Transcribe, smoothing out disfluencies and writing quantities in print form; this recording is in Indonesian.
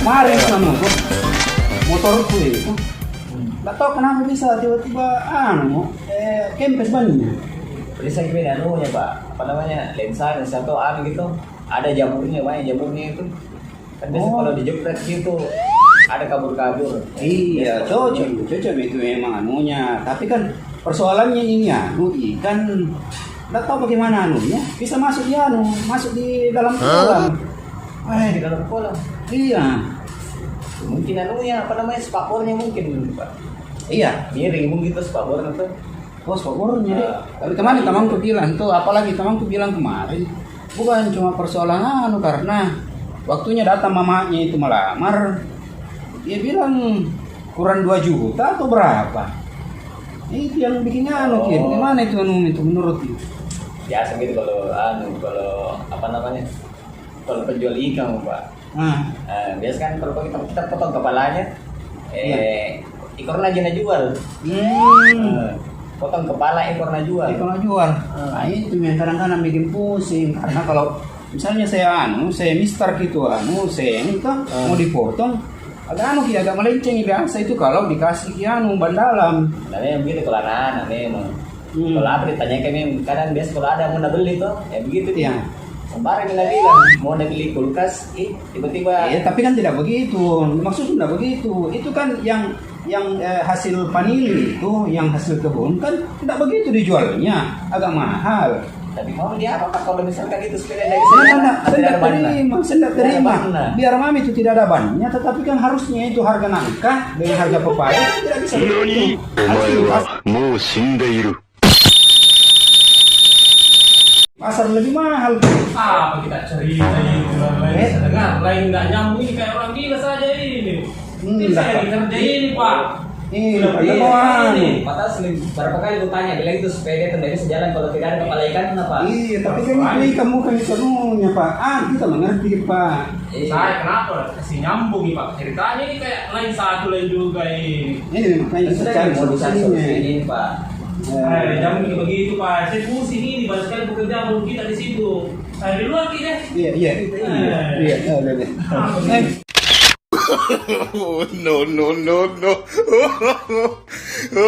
Kemarin sama motorku itu. Nggak tahu kenapa bisa tiba-tiba kempes bannya. Bisa gimana anunya Pak? Apa namanya? Lensa atau gitu. Ada jamurnya, banyak jamurnya itu. Kan biasa kalau dijepret gitu ada kabur-kabur. Iya, cocok itu memang anunya. Tapi kan persoalannya ini kan nggak tahu bagaimana anunya bisa masuk di dalam kolam. Di dalam kolam. Iya. Mungkin anunya apa namanya spapornya mungkin Pak. Iya, Miring mungkin itu spapornya tuh. oh spapornya deh. Tapi kemarin temanku bilang tuh, apalagi temanku bilang kemarin bukan cuma persoalan karena waktunya datang mamanya itu melamar. Dia bilang kurang 2 juta atau berapa? Itu yang bikinnya gimana itu menurut itu? Biasa gitu kalau apa namanya? Kalau penjual ikan Pak. Biasa kan kalau kita potong kepalanya, ekornya aja jual. Potong kepala ekornya jual. Nah itu yang kadang-kadang bikin pusing karena kalau misalnya saya mister gitu mau dipotong agak melenceng biasa itu kalau dikasih ban dalam. Nah memang begitu kalau anak-anak memang. Kalau apa ditanyakan memang kadang biasa kalau ada yang mau beli tuh ya begitu ya. Sembarang bilang mau beli kulkas, tiba-tiba. Tapi kan tidak begitu. Maksudnya tidak begitu. Itu kan yang hasil panili itu, yang hasil kebun kan tidak begitu dijualnya, agak mahal. Tapi mau dia apa Pak kalau misalkan itu sepeda dari saya tidak terima. Biar mami itu tidak ada bannya, tetapi kan harusnya itu harga nangka dengan harga pepaya tidak bisa begitu. Pasar lebih mahal. Apa kita cerita itu lain nggak nyambung ini kayak orang gila saja ini. Ini saya kerja ini Pak. Mata berapa kali gue tanya bilang itu sepeda tidak bisa jalan kalau tidak ada kepala ikan kenapa? Iya, tapi kan ini kamu kan serunya Pak. Kita mengerti Pak. Saya kenapa kasih nyambung nih Pak ceritanya ini kayak lain satu lain juga ini. Ini makanya kita cari solusinya ini Pak. Nyambung kayak begitu Pak. Saya pusing ini banyak sekali pekerjaan belum kita di situ. Saya di luar kita. Iya. No.